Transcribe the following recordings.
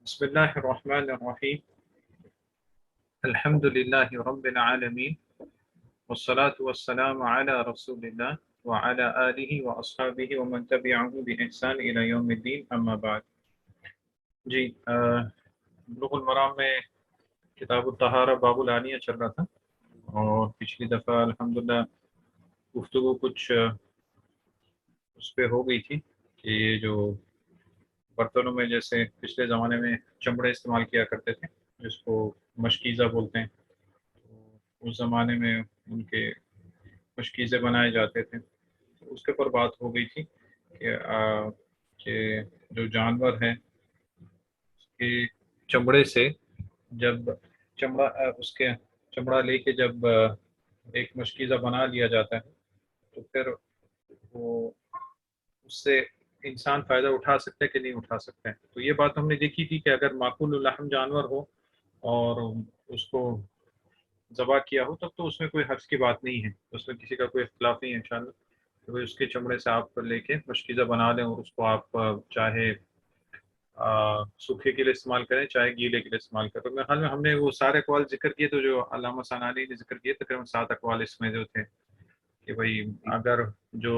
بسم الله الرحمن الرحيم. الحمد لله رب العالمين، والصلاة والسلام على رسول الله وعلى آله وأصحابه ومن تبعه بإحسان إلى يوم الدين، أما بعد. جی بلوغ المرام میں کتاب الطہارہ باب العانیہ چل رہا تھا، اور پچھلی دفعہ الحمدللہ گفتگو کچھ اس پہ ہو گئی تھی کہ یہ جو برتنوں میں جیسے پچھلے زمانے میں چمڑے استعمال کیا کرتے تھے جس کو مشکیزہ بولتے ہیں، تو اس زمانے میں ان کے مشکیزے بنائے جاتے تھے، تو اس کے اوپر بات ہو گئی تھی کہ جو جانور ہے اس کے چمڑے سے جب اس کے چمڑا لے کے جب ایک مشکیزہ بنا لیا جاتا ہے تو پھر وہ اس سے انسان فائدہ اٹھا سکتا ہے کہ نہیں اٹھا سکتا ہے. تو یہ بات ہم نے دیکھی تھی کہ اگر معقول اللحم جانور ہو اور اس کو ذبح کیا ہو تب تو اس میں کوئی حرج کی بات نہیں ہے، اس میں کسی کا کوئی اختلاف نہیں ہے انشاءاللہ کہ اس کے چمڑے سے آپ لے کے مشکیزہ بنا لیں اور اس کو آپ چاہے سوکھے کے لیے استعمال کریں چاہے گیلے کے لیے استعمال کریں. میرے خیال میں ہم نے وہ سارے اقوال ذکر کیے تو جو علامہ ثنانی نے ذکر کیے تقریباً 7 اقوال اس میں جو تھے کہ بھائی اگر جو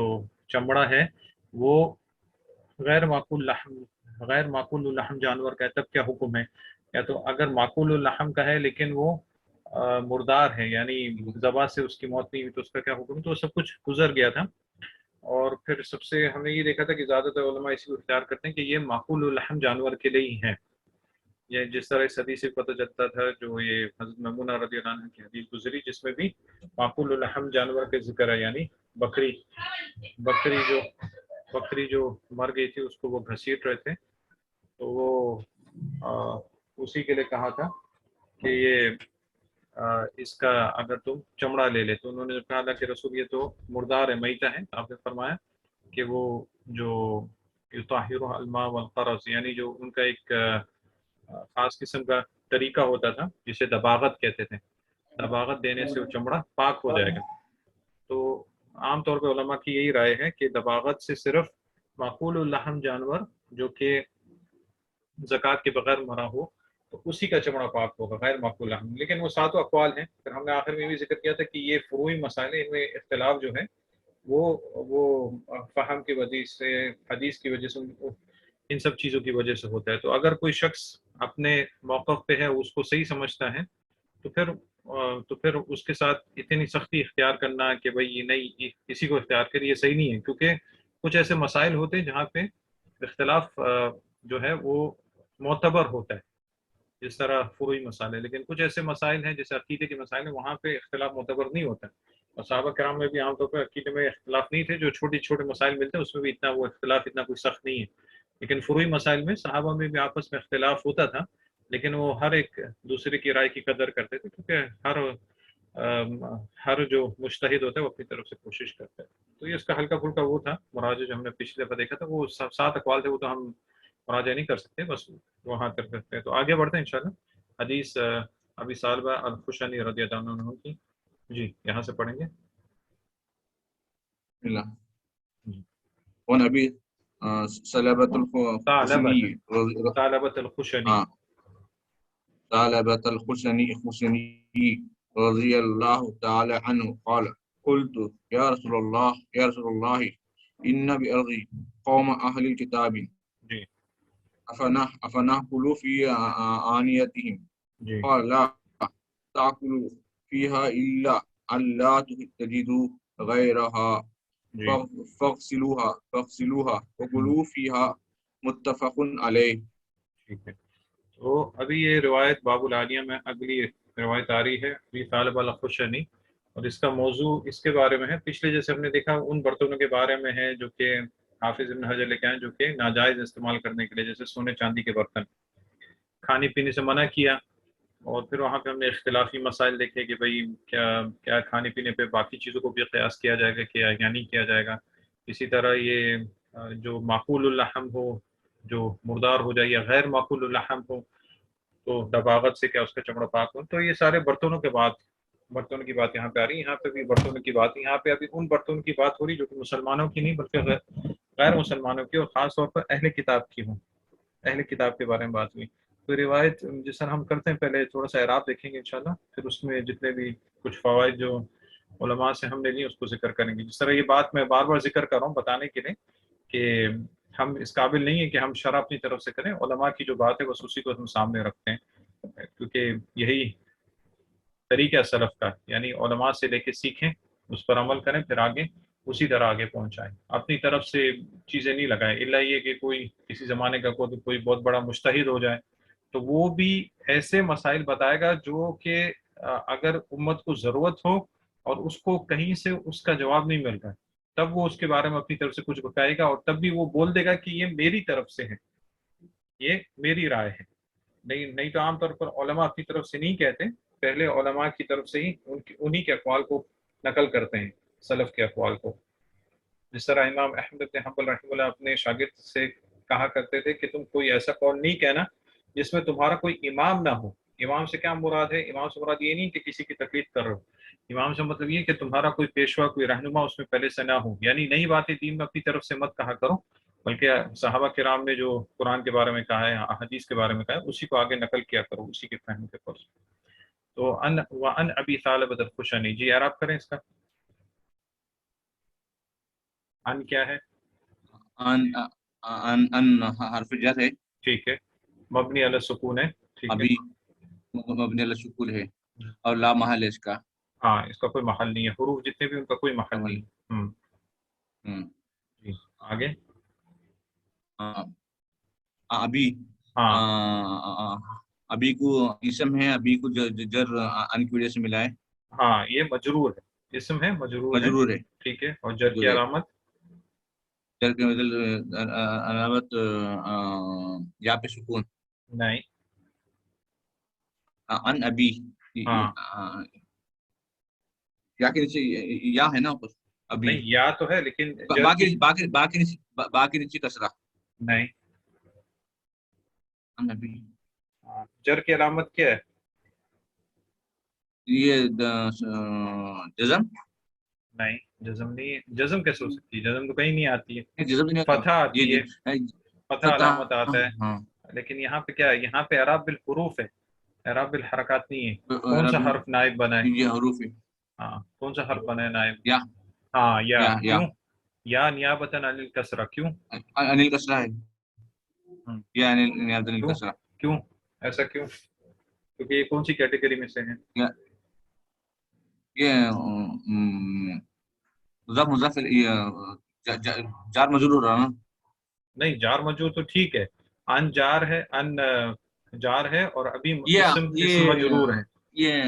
چمڑا ہے وہ غیر معقول اللحم جانور کا ہے تب کیا حکم ہے، یا تو اگر معقول اللحم کا ہے لیکن وہ مردار ہے یعنی ذبح سے اس کی موت نہیں ہوئی تو اس کا کیا حکم ہے. تو سب کچھ گزر گیا تھا، اور پھر سب سے ہم نے یہ دیکھا تھا کہ زیادہ تر علماء اسی کو اختیار کرتے ہیں کہ یہ معقول اللحم جانور کے لیے ہی ہے. یہ جس طرح اس حدیث سے پتہ چلتا تھا جو یہ حضرت میمونہ رضی اللہ عنہ کی حدیث گزری جس میں بھی معقول اللحم جانور کا ذکر ہے، یعنی بکری جو مر گئی تھی اس کو وہ گھسیٹ رہے تھے تو وہ اسی کے لیے کہا تھا کہ یہ اس کا اگر تم چمڑا لے لے تو انہوں نے کہا کہ رسول یہ تو مردار ہے، میتہ ہے. آپ نے فرمایا کہ وہ جو طاہر الماء والقرض یعنی جو ان کا ایک خاص قسم کا طریقہ ہوتا تھا جسے دباغت کہتے تھے، دباغت دینے سے وہ چمڑا پاک ہو جائے گا. تو عام طور پہ علماء کی یہی رائے ہے کہ دباغت سے صرف معقول اللحم جانور جو کہ زکوٰۃ کے بغیر مرا ہو تو اسی کا چمڑا پاک ہوگا، غیر معقول اللحم. لیکن وہ 7 اقوال ہیں. پھر ہم نے آخر میں بھی ذکر کیا تھا کہ یہ فروعی مسائل ان میں اختلاف جو ہے وہ فہم کی وجہ سے حدیث کی وجہ سے ان سب چیزوں کی وجہ سے ہوتا ہے. تو اگر کوئی شخص اپنے موقف پہ ہے اس کو صحیح سمجھتا ہے تو پھر اس کے ساتھ اتنی سختی اختیار کرنا کہ بھئی یہ نہیں کسی کو اختیار کرے یہ صحیح نہیں ہے، کیونکہ کچھ ایسے مسائل ہوتے ہیں جہاں پہ اختلاف جو ہے وہ معتبر ہوتا ہے جس طرح فروعی مسائل ہے. لیکن کچھ ایسے مسائل ہیں جیسے عقیدے کے مسائل ہیں وہاں پہ اختلاف معتبر نہیں ہوتا ہے. اور صحابہ کرام میں بھی عام طور پہ عقیدے میں اختلاف نہیں تھے، جو چھوٹے مسائل ملتے ہیں اس میں بھی اتنا وہ اختلاف اتنا کوئی سخت نہیں ہے. لیکن فروعی مسائل میں صحابہ میں بھی آپس میں اختلاف ہوتا تھا، لیکن وہ ہر ایک دوسرے کی رائے کی قدر کرتے تھے کیونکہ ہر جو مجتہد ہوتا ہے وہ اپنی طرف سے کوشش کرتا ہے. تو یہ اس کا ہلکا پھلکا وہ تھا مراجع جو ہم نے پچھلے دفعہ دیکھا تھا. وہ 7 اقوال تھے وہ تو ہم مراجعہ نہیں کر سکتے، بس وہاں کر سکتے ہیں. تو آگے بڑھتے ہیں انشاءاللہ. حدیث ابی سالبہ الخشنی رضی اللہ عنہ کی، جی یہاں سے پڑھیں گے. ونبی ثعلبۃ الخشنی رضی اللہ تعالی عنہ قال قلت یا رسول اللہ ان بأرضی قوم اہل الکتاب افنأکل فی آنیتہم قال لا تأکلوا فیہا الا ان لا تجدوا غیرہا فاغسلوها وکلوا فیہا متفق علیہ. ٹھیک ہے. تو ابھی یہ روایت باب العانیہ میں اگلی روایت آ رہی ہے ابی ثعلبہ الخشنی، اور اس کا موضوع اس کے بارے میں ہے. پچھلے جیسے ہم نے دیکھا ان برتنوں کے بارے میں ہے جو کہ حافظ ابن حجر لے کے آئے جو کہ ناجائز استعمال کرنے کے لیے، جیسے سونے چاندی کے برتن کھانے پینے سے منع کیا. اور پھر وہاں پہ ہم نے اختلافی مسائل دیکھے کہ بھئی کیا کھانے پینے پہ باقی چیزوں کو بھی قیاس کیا جائے گا کیا یا نہیں کیا جائے گا. اسی طرح یہ جو معقول اللحم ہو جو مردار ہو جائے یا غیر معقول اللحم ہو تو دباغت سے کیا اس کا چمڑا پاک ہو. تو یہ سارے برتنوں کی بات یہاں پہ آ رہی ہے. یہاں پہ بھی برتنوں کی بات، یہاں پہ ابھی ان برتنوں کی بات ہو رہی جو کہ مسلمانوں کی نہیں بلکہ غیر مسلمانوں کی اور خاص طور پر اہل کتاب کی ہوں. اہل کتاب کے بارے میں بات ہوئی. کوئی روایت جس طرح ہم کرتے ہیں، پہلے تھوڑا سا اعراب دیکھیں گے انشاءاللہ، پھر اس میں جتنے بھی کچھ فوائد جو علماء سے ہم نے لی اس کو ذکر کریں گے. جس طرح یہ بات میں بار بار ذکر کر رہا ہوں بتانے کے لیے کہ ہم اس قابل نہیں ہیں کہ ہم شرح اپنی طرف سے کریں، علماء کی جو بات ہے بس اسی کو ہم سامنے رکھتے ہیں، کیونکہ یہی طریقہ سلف کا، یعنی علماء سے لے کے سیکھیں، اس پر عمل کریں، پھر آگے اسی طرح آگے پہنچائیں، اپنی طرف سے چیزیں نہیں لگائیں، الا یہ کہ کوئی کسی زمانے کا کوئی بہت بڑا مجتہد ہو جائے تو وہ بھی ایسے مسائل بتائے گا جو کہ اگر امت کو ضرورت ہو اور اس کو کہیں سے اس کا جواب نہیں مل رہا تب وہ اس کے بارے میں اپنی طرف سے کچھ بتائے گا، اور تب بھی وہ بول دے گا کہ یہ میری طرف سے ہے، یہ میری رائے ہے. نہیں تو عام طور پر علماء اپنی طرف سے نہیں کہتے، پہلے علماء کی طرف سے ہی انہی کے اقوال کو نقل کرتے ہیں، سلف کے اقوال کو. جس طرح امام احمد بن حنبل رحمہ اللہ اپنے شاگرد سے کہا کرتے تھے کہ تم کوئی ایسا قول نہیں کہنا جس میں تمہارا کوئی امام نہ ہو. امام سے کیا مراد ہے؟ امام سے مراد یہ نہیں کہ کسی کی تقلید کر رہے ہو، امام سے مطلب یہ کہ تمہارا کوئی پیشوا، کوئی رہنما اس میں پہلے سے نہ ہو، یعنی نئی باتیں دین میں اپنی طرف سے مت کہا کرو، بلکہ صحابہ کرام نے جو قرآن کے بارے میں کہا ہے، احادیث کے بارے میں کہا ہے، اسی کو آگے نقل کیا کرو، اسی کے فہم کے فرض. تو وَأَنْ أَبِي ثَعْلَبَةَ الْخُشَنِي، جی اعراب کریں اس کا. ان کیا ہے؟ ان حرف جر ہے. ٹھیک ہے. مبنی علی السکون ہے. ٹھیک ہے. ابھی مبنی علی السکون ہے اور لا محل ہے اس کا. ہاں، اس کا کوئی محل نہیں ہے، حروف جتنے بھی ان کا کوئی محل نہیں ہے. جی آگے. ابھی ہاں ابھی کو اسم ہے، ابھی کو جر ان کی وجہ سے ملا ہے. ہاں یہ مجرور ہے، اسم ہے، مجرور ہے. مجرور ہے. ٹھیک ہے. اور جر کی علامت؟ جر کی علامت یا پہ سکون. نہیں. ان ابھی یا کے نیچے یا ہے نا اوپر ابھی؟ نہیں، یا تو ہے لیکن باقی نیچے کسرہ نہیں. ان ابھی جر کی علامت کیا ہے؟ یہ جزم؟ نہیں، جزم نہیں. جزم کیسے ہو سکتی ہے؟ جزم تو کہیں نہیں آتی ہے. جزم نہیں آتا. فتح آتی ہے، فتح علامت آتا ہے. ہاں. لیکن یہاں پہ کیا ہے؟ یہاں پہ اعراب بالحروف ہے، اعراب بالحرکات نہیں ہے. کون سا حرف نائب بنا ہے؟ یہ حروف ہے. ہاں، کون سا حرف بنا ہے نائب؟ یا. ہاں یا. کیوں یا نیابتاً عن الکسرہ؟ کیوں انل کسرہ ہے؟ یا نیابتاً عن الکسرہ. کیوں ایسا کیوں؟ کیونکہ یہ کون سی کیٹیگری میں سے ہے؟ یہ مضاف جار مجرور ہو رہا نا. نہیں، جار مجرور تو ٹھیک ہے، ان جار ہے، ان جار ہے، اور ابھی اسم مجرور ہے. یہ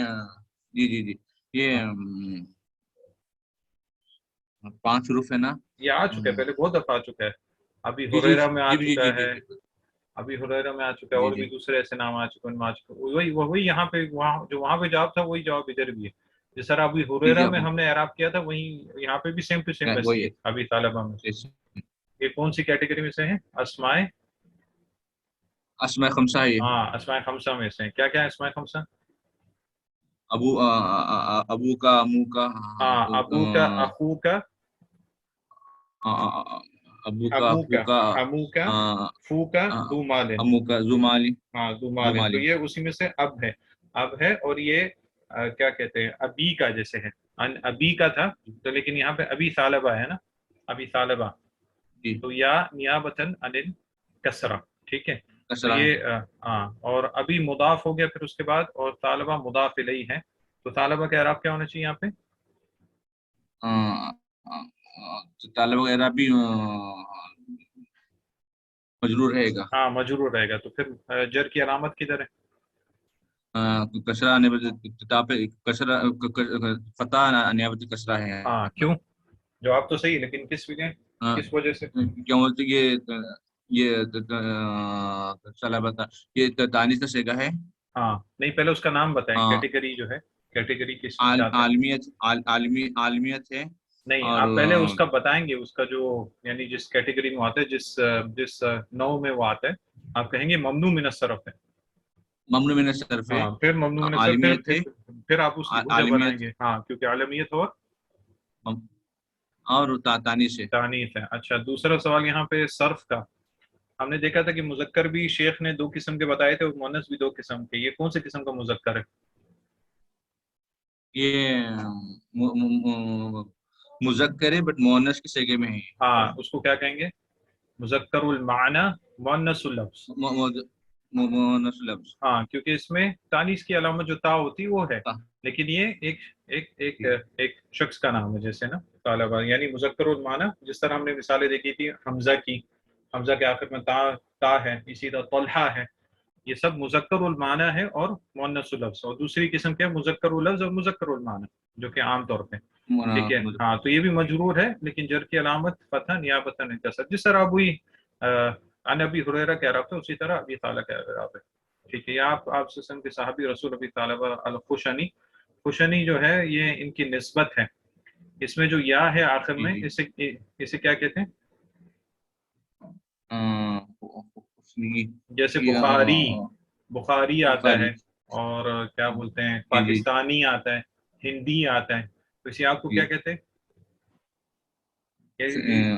جی یہ 5 حروف ہے نا. یہ آ چکا ہے، پہلے بہت دفعہ آ چکا ہے. ابھی ہریرہ میں آ چکا ہے، ابھی ہریرہ میں آ چکا ہے، اور بھی دوسرے ایسے نام آ چکے، ان میں آ چکے. وہی یہاں پہ وہاں پہ جواب تھا وہی جواب ادھر بھی ہے. جس طرح ابھی ہریرہ میں ہم نے اعراب کیا تھا وہی یہاں پہ بھی سیم ٹو سیم ویسے ہے. ابھی طالبہ میں یہ کون سی کیٹیگری میں سے ہیں؟ اسماء خمسہ ہے. ہاں، اسماء خمسہ میں سے ہیں. کیا کیا ہے اسماء خمسہ؟ ابو کا، امو کا، ابو کا، اخو کا، ابو کا، ابو کا، امو کا، فو کا، ذو مال. امو کا ذو مال. ہاں ذو مال. تو یہ اسی میں سے اب ہے. اور یہ کیا کہتے ہیں؟ ابی کا جیسے ہے، ابی کا تھا تو، لیکن یہاں پہ ابی ثعلبہ ہے نا، ابی ثعلبہ، تو یا نیابتاً عن الکسرہ. ٹھیک ہے. تو یہ اور ابھی مضاف ہو گیا پھر اس کے بعد، اور طالبہ مضاف الیہ ہے. تو طالبہ کا اعراب کیا ہونا چاہیے یہاں پہ؟ طالب وغیرہ بھی مجرور رہے گا. ہاں مجرور رہے گا. تو پھر جر کی علامت کدھر ہے؟ کسرہ کسرہ فتح نیابت کسرہ ہے. ہاں کیوں؟ جواب تو صحیح، لیکن کس وجہ سے؟ کیوں بولتے یہ تانیث کا صیغہ ہے. ہاں نہیں، پہلے اس کا نام بتائیں، کیٹیگری جو ہے، کیٹیگری کس میں جاتا ہے؟ عالمیت ہے. نہیں، آپ پہلے اس کا بتائیں گے، اس کا جو یعنی جس کیٹیگری میں آتا ہے، جس نوع میں وہ آتا ہے، آپ کہیں گے ممنوع من الصرف ہے. ممنوع من الصرف ہے. پھر ممنوع من الصرف ہے، پھر آپ اس بنائیں گے. ہاں کیونکہ عالمیت اور تانیث ہے. تانیث ہے. اچھا، دوسرا سوال یہاں پہ صرف کا. ہم نے دیکھا تھا کہ مذکر بھی شیخ نے 2 قسم کے بتائے تھے اور مؤنث بھی 2 قسم کے. یہ کون سے قسم کا مذکر ہے؟ یہ مذکر ہے بٹ مؤنث کے صیغے میں ہے. ہاں اس کو کیا کہیں گے؟ مذکر المعنی مؤنث اللفظ. مؤنث لفظ. ہاں کیونکہ اس میں تانیث کی علامت جو تا ہوتی وہ ہے، لیکن یہ ایک ایک ایک ایک شخص کا نام ہے جیسے نا طالبہ، یعنی مذکر المعنی. جس طرح ہم نے مثالیں دیکھی تھی حمزہ کی، حمزہ کے آخر میں تا ہے، اسی طرح طلحہ ہے. یہ سب مذکر المعنی ہے اور مؤنث اللفظ. اور دوسری قسم کیا ہے؟ مذکر اللفظ اور مذکر المعنی، جو کہ عام طور پہ ٹھیک ہے. ہاں تو یہ بھی مجرور ہے لیکن جر کی علامت فتح نیابتاً انکسر، جس طرح ابوی عن ابی ہریرہ کہہ رہا تھا اسی طرح ابی طالب کہہ رہا ہے. ٹھیک ہے. یہ آپ وسلم کے صحابی رسول ابی طالب الخشنی، خشنی جو ہے یہ ان کی نسبت ہے. اس میں جو یا ہے آخر میں اسے کیا کہتے ہیں؟ جیسے بخاری آتا ہے، اور کیا بولتے ہیں پاکستانی آتا ہے، ہندی آتا ہے. تو اس آپ کو کیا کہتے ہیں؟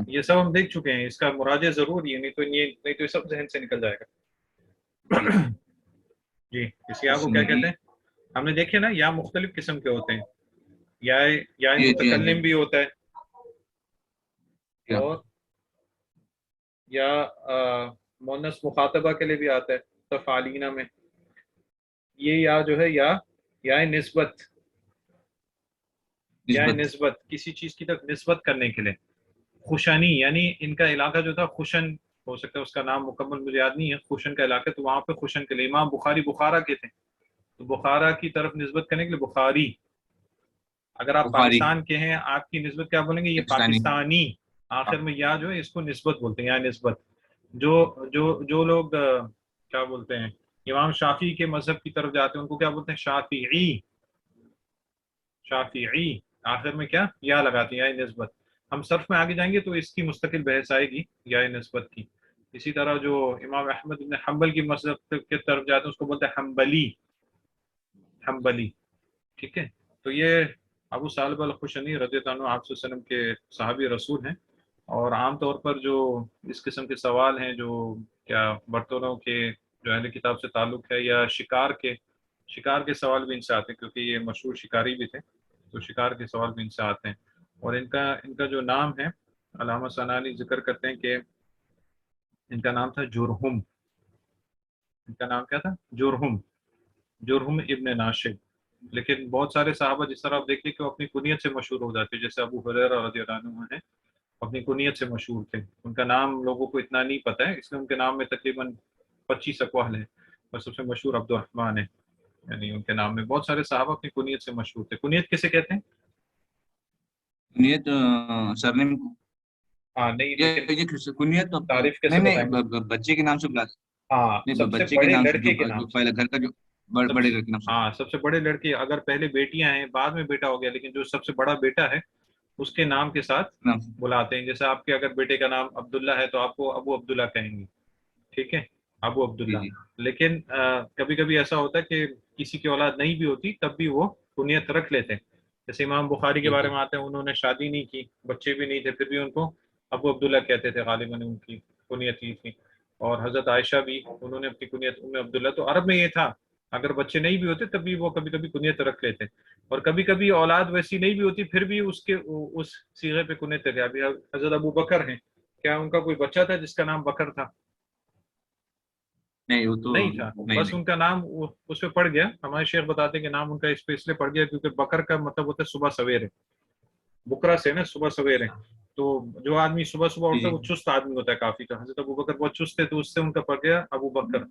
یہ سب ہم دیکھ چکے ہیں، اس کا مراجعہ ضرور ہے، نہیں تو یہ سب ذہن سے نکل جائے گا. جی اسی آپ کو کیا کہتے ہیں؟ ہم نے دیکھے نا یا مختلف قسم کے ہوتے ہیں، یا متکلم بھی ہوتا ہے، اور یا مؤنث مخاطبہ کے لیے بھی آتا ہے تفعالینہ میں. یہ یا جو ہے یا نسبت، یا نسبت کسی چیز کی طرف نسبت کرنے کے لیے. خوشانی یعنی ان کا علاقہ جو تھا خوشن، ہو سکتا ہے اس کا نام مکمل مجھے یاد نہیں ہے، خوشن کا علاقہ، تو وہاں پہ خوشن کے لیے امام بخاری بخارا کے تھے، تو بخارا کی طرف نسبت کرنے کے لیے بخاری. اگر آپ پاکستان کے ہیں آپ کی نسبت کیا بولیں گے؟ یہ پاکستانی. آخر میں یا جو ہے اس کو نسبت بولتے ہیں، یا نسبت. جو لوگ کیا بولتے ہیں امام شافعی کے مذہب کی طرف جاتے ہیں ان کو کیا بولتے ہیں؟ شافعی. شافعی آخر میں کیا یا لگاتے ہیں، یا نسبت. ہم صرف میں آگے جائیں گے تو اس کی مستقل بحث آئے گی یا نسبت کی. اسی طرح جو امام احمد بن حنبل کی مذہب کی طرف جاتے ہیں اس کو بولتے ہیں حنبلی. حنبلی ٹھیک ہے. تو یہ ابو صالب الخشنی رضی اللہ عنہ آپ صلی اللہ علیہ وسلم کے صحابی رسول ہیں. اور عام طور پر جو اس قسم کے سوال ہیں جو کیا برتنوں کے جو اہل کتاب سے تعلق ہے، یا شکار کے سوال بھی ان سے آتے ہیں، کیونکہ یہ مشہور شکاری بھی تھے، تو شکار کے سوال بھی ان سے آتے ہیں. اور ان کا جو نام ہے علامہ ثنانی ذکر کرتے ہیں کہ ان کا نام تھا جرہم. ان کا نام کیا تھا؟ جرہم ابن ناشد. لیکن بہت سارے صحابہ جس طرح آپ دیکھیں کہ وہ اپنی کنیت سے مشہور ہو جاتے ہیں، جیسے ابو ہریرہ رضی اللہ عنہ ہیں اپنی کنیت سے مشہور تھے. ان کا نام لوگوں کو اتنا نہیں پتہ ہے، اس لیے ان کے نام میں تقریباً 25 اقوال ہیں، اور سب سے مشہور عبد الرحمن ہے. یعنی ان کے نام میں بہت سارے صحابہ اپنی کنیت سے مشہور تھے. کنیت کسے کہتے ہیں؟ کنیت سرنیم. ہاں نہیں، کنیت تعریف کیسے بتائیں گے؟ بچے کے نام سے بلاتے. ہاں سب سے بچے کے بڑے نام سے لڑکے کے نام سے. پہلے گھر کا جو بڑے لڑکے کے نام سے. ہاں سب سے بڑے لڑکے، اگر پہلے بیٹیاں ہیں بعد میں بیٹا ہو گیا، لیکن جو سب سے بڑا بیٹا ہے اس کے نام کے ساتھ بلاتے ہیں. جیسے آپ کے اگر بیٹے کا نام عبداللہ ہے تو آپ کو ابو عبداللہ کہیں گے، ٹھیک ہے، ابو عبداللہ. لیکن کبھی کبھی ایسا ہوتا ہے کہ کسی کی اولاد نہیں بھی ہوتی تب بھی وہ کنیت رکھ لیتے ہیں. جیسے امام بخاری کے بارے میں آتے ہیں، انہوں نے شادی نہیں کی، بچے بھی نہیں تھے، پھر بھی ان کو ابو عبداللہ کہتے تھے، غالباً ان کی کنیت ہی تھی. اور حضرت عائشہ بھی انہوں نے اپنی کنیت ام عبداللہ. تو عرب میں یہ تھا اگر بچے نہیں بھی ہوتے تب بھی وہ کبھی کبھی کنیت رکھ لیتے. اور کبھی کبھی اولاد ویسی نہیں بھی ہوتی پھر بھی اس صیغے پہ کنیت تھے. ابھی حضرت ابو بکر ہیں، کیا ان کا کوئی بچہ تھا جس کا نام بکر تھا؟ نہیں تھا، بس ان کا نام اس پہ پڑ گیا. ہمارے شیخ بتاتے ہیں کہ نام ان کا اس پہ اس لیے پڑ گیا کیونکہ بکر کا مطلب ہوتا ہے صبح سویرے، بکرا سے نا صبح سویرے. تو جو آدمی صبح صبح اٹھتا ہے وہ چست آدمی ہوتا ہے کافی. تو حضرت ابو بکر بہت چست تھے تو اس سے ان کا پڑ گیا ابو بکر.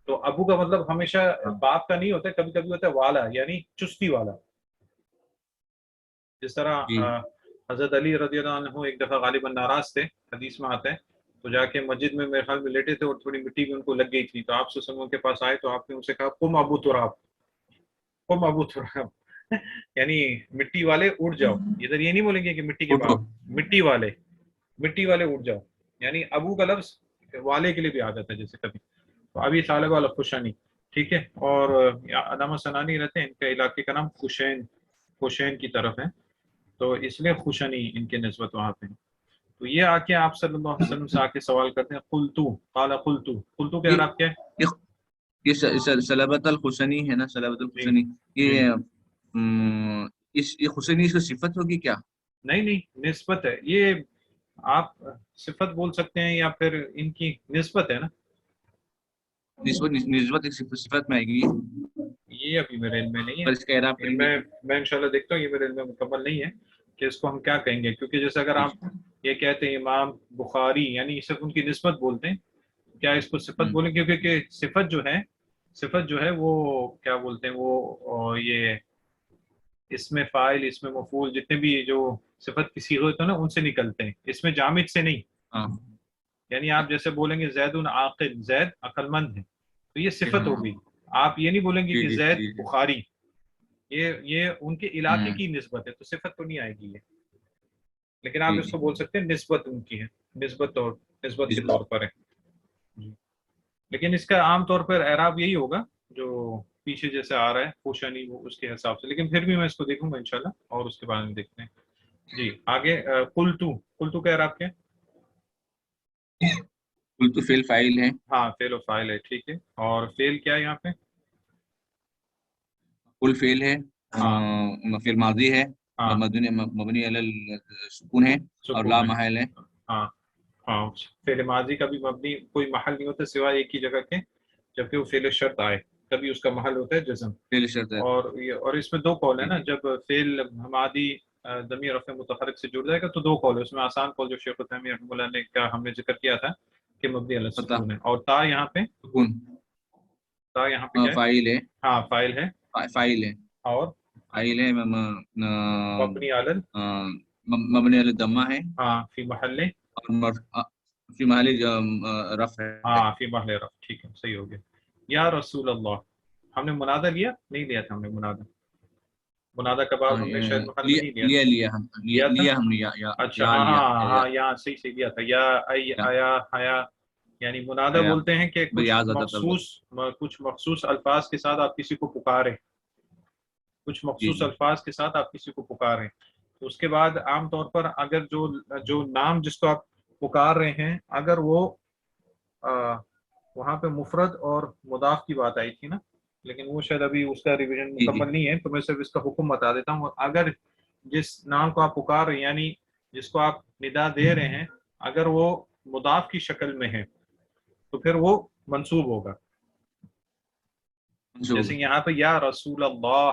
تو ابو کا مطلب ہمیشہ باپ کا نہیں ہوتا، کبھی کبھی ہوتا ہے والا، یعنی چستی والا. جس طرح حضرت علی رضی اللہ عنہ ایک دفعہ غالباً ناراض تھے، حدیث میں آتا ہے، تو جا کے مسجد میں میرے خیال میں لیٹے تھے اور تھوڑی مٹی بھی ان کو لگ گئی تھی. تو آپ سے سموں کے پاس آئے تو آپ نے ان سے کہا قم ابو تراب، قم ابو تراب یعنی مٹی والے اٹھ جاؤ. ادھر یہ نہیں بولیں گے کہ مٹی کے باپ، مٹی والے اٹھ جاؤ. یعنی ابو کا لفظ والے کے لیے بھی آ جاتا ہے جیسے کبھی. تو ابھی طالب والا خوشانی ٹھیک ہے. اور علامہ ثنانی رہتے ہیں، ان کے علاقے کا نام خوشین کی طرف ہے، تو اس لیے خوشنی ان کے نسبت وہاں پہ. تو یہ آ کے آپ صلی اللہ علیہ وسلم سے آ کے سوال کرتے ہیں قلتو قال قلتو، قلتو کے اعراب کیا ہے؟ یہ سلبت الحسنی ہے نا، سلبت جی الحسنی، جی یہ یہ حسنی اس کی صفت ہوگی کیا؟ نہیں نسبت ہے یہ، آپ صفت بول سکتے ہیں یا پھر ان کی نسبت ہے نا، نسبت ایک صفت میں آئے گی، یہ ابھی میرے علم میں نہیں پر اس کا اعراب ہے، کریں گے تو میں انشاءاللہ دیکھتا ہوں، یہ میرے علم میں مکمل نہیں ہے کہ اس کو ہم کیا کہیں گے، کیونکہ جیسے اگر آپ یہ کہتے ہیں امام بخاری یعنی صرف ان کی نسبت بولتے ہیں، کیا اس کو صفت بولیں، کیونکہ کہ صفت جو ہے وہ کیا بولتے ہیں وہ یہ اس میں فاعل اس میں مفعول جتنے بھی جو صفت کی صیغے ہوتے ہیں نا ان سے نکلتے ہیں، اس میں جامد سے نہیں، ہاں یعنی آپ جیسے بولیں گے زید عاقل، زید عقل مند ہے تو یہ صفت ہاں ہوگی، آپ یہ نہیں بولیں گے جی کہ جی زید جی جی بخاری، یہ ان کے علاقے کی نسبت ہے تو صفت تو نہیں آئے گی یہ، لیکن آپ جی اس جی کو بول سکتے ہیں نسبت ان کی ہے، نسبت کے طور پر ہے جی۔ لیکن اس کا عام طور پر اعراب یہی ہوگا جو پیچھے جیسے آ رہا ہے پوشانی وہ اس کے حساب سے، لیکن پھر بھی میں اس کو دیکھوں گا انشاءاللہ اور اس کے بارے میں دیکھتے ہیں جی آگے۔ قلتو کا اعراب کیا ہے؟ قلت فعل فاعل ہے، ہاں فعل و فاعل ہے ٹھیک ہے، اور فعل کیا ہے یہاں پہ؟ قل فعل ہے، ہاں فعل ماضی ہے، ہاں مبنی علی السکون ہے، اور لا سکون ہے، محل ہے، ہاں ہاں فعل ماضی کا بھی مبنی کوئی محل نہیں ہوتا سوائے ایک ہی جگہ کے، جبکہ وہ فعل شرط آئے تبھی اس کا محل ہوتا ہے جزم، فعل شرط ہے اور اس میں دو قول ہے جی نا، جی جب فعل ماضی ضمیر رفع متحرک سے جڑ جائے گا تو دو قول ہے، اس میں آسان قول جو شیخ التیمیہ رحمہ اللہ نے کا ہم نے ذکر کیا تھا کہ مبنی علی پتہ السکون ہے، اور تا یہاں پہ سکون کیا ہے؟ فاعل ہے، ہاں فاعل ہے، فاعل ہے، اور فاعل ہے مبنی علی مبنی علی الضمہ ہے، ہاں فی محل، اور فی محل رفع ہے، ہاں فی محل رفع، ٹھیک ہے صحیح ہو گیا۔ یا رسول اللہ، ہم نے منادہ لیا نہیں لیا تھا، ہم نے منادہ کا باب ہم نے شاید محل میں نہیں لیا تھا، لیا تھا ہم نے اچھا ہاں ہاں یا ہاں یہاں صحیح لیا تھا، یا یا آیا حیا، یعنی منادہ یا بولتے ہیں کہ یا زیادہ تر کچھ مخصوص الفاظ کے ساتھ آپ کسی کو پکاریں، کچھ جی مخصوص جی الفاظ کے ساتھ آپ کسی کو پکاریں، تو اس کے بعد عام طور پر اگر جو نام جس کو آپ پکار رہے ہیں اگر وہ وہاں پہ مفرد اور مضاف کی بات آئی تھی نا، لیکن وہ شاید ابھی اس کا ریویژن جی جی مکمل نہیں ہے تو میں صرف اس کا حکم بتا دیتا ہوں، اگر جس نام کو آپ پکار رہے ہیں یعنی جس کو آپ ندا دے رہے ہیں اگر وہ مضاف کی شکل میں ہے تو پھر وہ منصوب ہوگا، منصوب جیسے یہاں پہ یا رسول اللہ،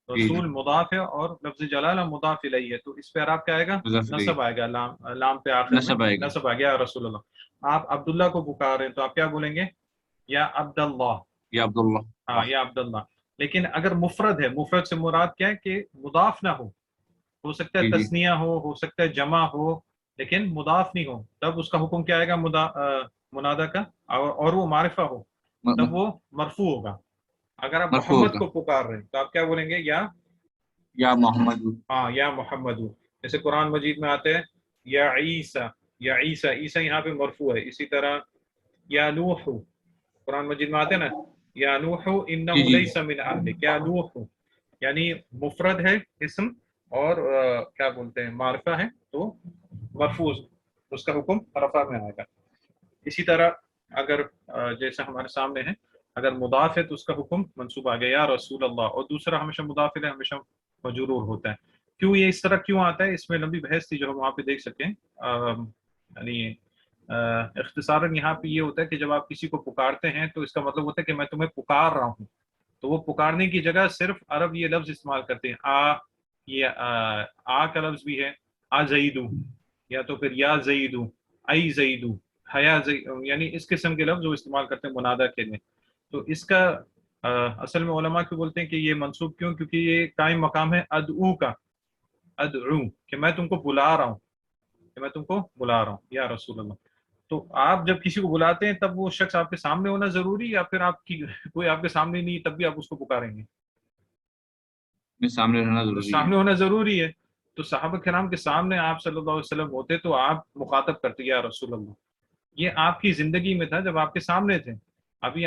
جی جی رسول مضاف ہے اور لفظ جلالہ مضاف الیہ ہے، تو اس پہ آپ کیا آئے گا؟ مضاف الیہ نصب آئے گا، لام پہ آخر میں نصب آئے گا نصب آ گیا رسول اللہ۔ آپ عبداللہ کو پکار رہے ہیں تو آپ کیا بولیں گے؟ یا عبداللہ، یا عبداللہ ہاں یا عبداللہ، لیکن اگر مفرد ہے، مفرد سے مراد کیا ہے کہ مضاف نہ ہو سکتا ہے جی جی تثنیہ ہو سکتا ہے جمع ہو لیکن مضاف نہیں ہو، تب اس کا حکم کیا آئے گا منادہ کا، اور وہ معرفہ ہو تب وہ مرفوع ہوگا، اگر آپ مرفوع محمد ہوگا، کو پکار رہے ہیں تو آپ کیا بولیں گے؟ یا محمد ہاں یا محمد، جیسے قرآن مجید میں آتے ہیں یا عیسیٰ، یا عیسیٰ، عیسیٰ یہاں پہ مرفوع ہے، اسی طرح یا نوح، قرآن مجید میں آتے ہیں نا یا نوح جی انہ جی لیس من اہلک، یا نوح یعنی مفرد ہے اسم اور کیا بولتے ہیں معرفہ ہے تو مرفوع اس کا حکم رفع میں آئے گا، اسی طرح اگر جیسے ہمارے سامنے ہے اگر مضاف ہے تو اس کا حکم منصوب آ گیا یا رسول اللہ، اور دوسرا ہمیشہ مضاف ہے ہمیشہ مجرور ہوتا ہے، کیوں یہ اس طرح کیوں آتا ہے اس میں لمبی بحث تھی جو ہم وہاں پہ دیکھ سکیں، یعنی اختصاراً یہاں پہ یہ ہوتا ہے کہ جب آپ کسی کو پکارتے ہیں تو اس کا مطلب ہوتا ہے کہ میں تمہیں پکار رہا ہوں، تو وہ پکارنے کی جگہ صرف عرب یہ لفظ استعمال کرتے ہیں، یہ کا لفظ بھی ہے آ زیدو، یا تو پھر یا زیدو، ای زیدو، حیا یعنی اس قسم کے لفظ وہ استعمال کرتے ہیں منادہ کے لیے، تو اس کا اصل میں علماء کیوں بولتے ہیں کہ یہ منصوب کیوں، کیونکہ یہ قائم مقام ہے ادعو کا، ادعو کہ میں تم کو بلا رہا ہوں، کہ میں تم کو بلا رہا ہوں یا رسول اللہ، تو آپ جب کسی کو بلاتے ہیں تب وہ شخص آپ کے سامنے ہونا ضروری یا پھر آپ کی کوئی آپ کے سامنے نہیں تب بھی آپ اس کو پکاریں گے؟ میں سامنے رہنا تو ضروری ہے، سامنے ہونا ضروری ہے، تو صحابہ کرام کے سامنے آپ صلی اللہ علیہ وسلم ہوتے تو آپ مخاطب کرتے یا رسول اللہ، یہ آپ کی زندگی میں تھا جب آپ کے سامنے تھے، ابھی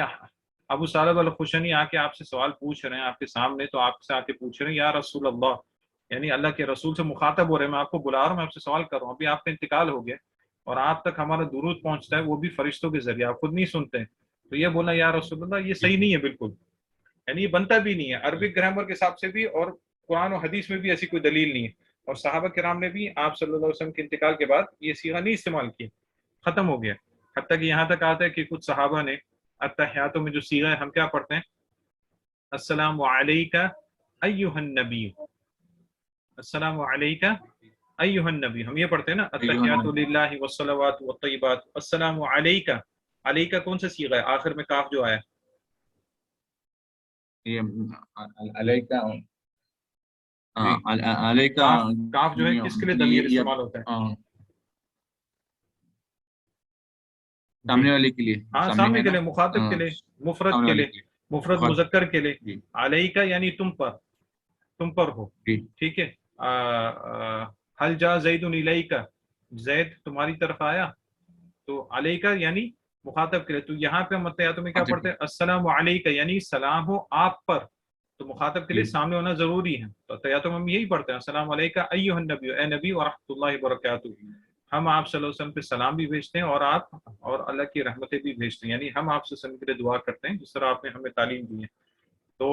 ابو صالح الخشنی آ کے آپ سے سوال پوچھ رہے ہیں آپ کے سامنے تو آپ سے آ کے پوچھ رہے ہیں یا رسول اللہ، یعنی اللہ کے رسول سے مخاطب ہو رہے ہیں، میں آپ کو بلا رہا ہوں، میں آپ سے سوال کر رہا ہوں، ابھی آپ کا انتقال ہو گیا اور آپ تک ہمارا درود پہنچتا ہے وہ بھی فرشتوں کے ذریعے، آپ خود نہیں سنتے ہیں، تو یہ بولا یا رسول اللہ یہ صحیح نہیں ہے بالکل، یعنی یہ بنتا بھی نہیں ہے عربک گرامر کے حساب سے بھی، اور قرآن و حدیث میں بھی ایسی کوئی دلیل نہیں ہے، اور صحابہ کرام نے بھی آپ صلی اللہ علیہ وسلم کے انتقال کے بعد یہ صیغہ نہیں استعمال کی، ختم ہو گیا، حتیٰ کہ یہاں تک آتا ہے کہ کچھ صحابہ نے التحیاتوں میں جو صیغہ ہے ہم کیا پڑھتے ہیں، السلام علیکہ ایھا النبی، السلام علیکہ ایھا النبی، ہم یہ پڑھتے ہیں نا التحیات للہ والصلوات والطیبات، السلام علیکہ، علیکہ کون سا صیغہ ہے آخر میں کاف جو آیا، یہ علیکہ جی علیکہ کاف جو ہے کس کے لیے ضمیر استعمال ہوتا ہے، سامنے والے کے لیے، ہاں سامنے کے لیے، مخاطب کے لیے، مفرد کے لیے، مفرد مذکر کے لیے، علیکہ یعنی تم پر ہو، ٹھیک ہے، حل جا زید الیکہ، زید تمہاری طرف آیا، تو علیکہ یعنی مخاطب کے لیے، تو یہاں پہ متحیاتوں میں کیا پڑھتے ہیں، السلام علیکہ یعنی سلام ہو آپ پر، تو مخاطب کے لیے سامنے ہونا ضروری ہے، تو تحیاتوں میں ہم یہی پڑھتے ہیں السلام علیکہ ایھا النبی، اے نبی ورحمۃ اللہ وبرکاتہ، ہم آپ صلی اللہ علیہ وسلم پہ سلام بھی بھیجتے ہیں اور آپ اور اللہ کی رحمتیں بھی بھیجتے ہیں، یعنی ہم آپ صلی اللہ علیہ وسلم کے لیے دعا کرتے ہیں جس طرح آپ نے ہمیں تعلیم دی ہے، تو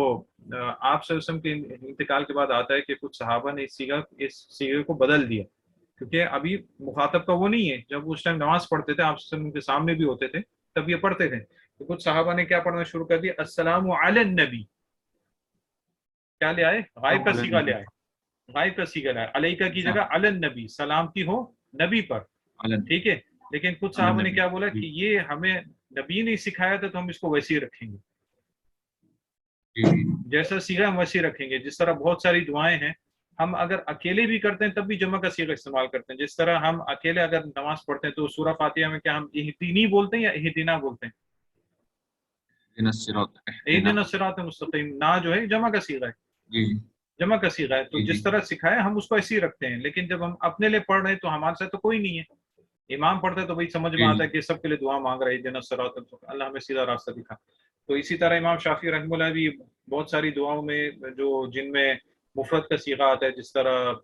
آپ صلی اللہ علیہ وسلم کے انتقال کے بعد آتا ہے کہ کچھ صحابہ نے اس صیغے کو بدل دیا، کیونکہ ابھی مخاطب کا وہ نہیں ہے، جب اس ٹائم نماز پڑھتے تھے آپ صلی اللہ علیہ وسلم کے سامنے بھی ہوتے تھے تب یہ پڑھتے تھے، تو کچھ صحابہ نے کیا پڑھنا شروع کر دیا، السلام علی النبی، کیا لے آئے، غائب کا صیغہ لے آئے، غائب کا صیغہ لے آئے، علیکہ کی جگہ علی النبی، سلامتی ہو نبی پر، ٹھیک ہے، لیکن کچھ صحابہ نے کیا بولا کہ یہ ہمیں نبی نے سکھایا تھا تو ہم اس کو ویسے ہی رکھیں گے، جیسا صیغہ ہم ویسے رکھیں گے، جس طرح بہت ساری دعائیں ہیں ہم اگر اکیلے بھی کرتے ہیں تب بھی جمع کا صیغہ استعمال کرتے ہیں، جس طرح ہم اکیلے اگر نماز پڑھتے ہیں تو سورہ فاتحہ میں کیا ہم اہدینی بولتے ہیں یا اہدینا بولتے ہیں، اہدنا الصراط المستقیم، نا جو ہے جمع کا صیغہ ہے، جمع کا صیغہ ہے، تو جس طرح سکھایا ہم اس کو ایسے ہی رکھتے ہیں، لیکن جب ہم اپنے لیے پڑھ رہے ہیں تو ہمارے ساتھ تو کوئی نہیں ہے، امام پڑھتا ہے تو بھائی سمجھ میں آتا ہے کہ سب کے لیے دعا مانگ رہے ہیں اہدنا الصراط المستقیم، اللہ ہمیں سیدھا راستہ دکھا، تو اسی طرح امام شافعی رحمہ اللہ بھی بہت ساری دعاؤں میں جن میں مفرد کا صیغہ آتا ہے، جس طرح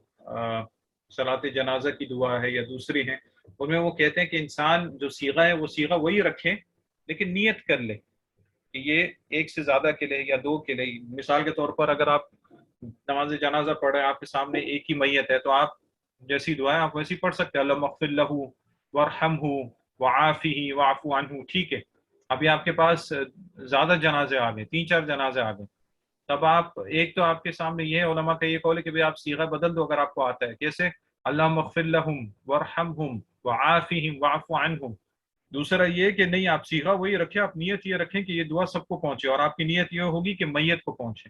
صلاۃ جنازہ کی دعا ہے یا دوسری ہیں، ان میں وہ کہتے ہیں کہ انسان جو صیغہ ہے وہ صیغہ وہی رکھے لیکن نیت کر لے کہ یہ ایک سے زیادہ کے لیے یا دو کے لیے، مثال کے طور پر اگر آپ نماز جنازہ پڑھ رہے ہیں، آپ کے سامنے ایک ہی میت ہے، تو آپ جیسی دعائیں آپ ویسی پڑھ سکتے ہیں، اللہم اغفر لہ وارحمہ وعافہ واعف عنہ، ٹھیک ہے، ابھی آپ کے پاس زیادہ جنازے آ گئے، 3-4 جنازے آ گئے، تب آپ ایک تو آپ کے سامنے یہ ہے، علماء کا یہ قول ہے کہ آپ صیغہ بدل دو اگر آپ کو آتا ہے، کیسے، اللہم اغفر لہم وارحمہم وعافہم واعف عنہم، دوسرا یہ کہ نہیں آپ صیغہ وہی رکھیں، آپ نیت یہ رکھیں کہ یہ دعا سب کو پہنچے، اور آپ کی نیت یہ ہوگی کہ میت کو پہنچے،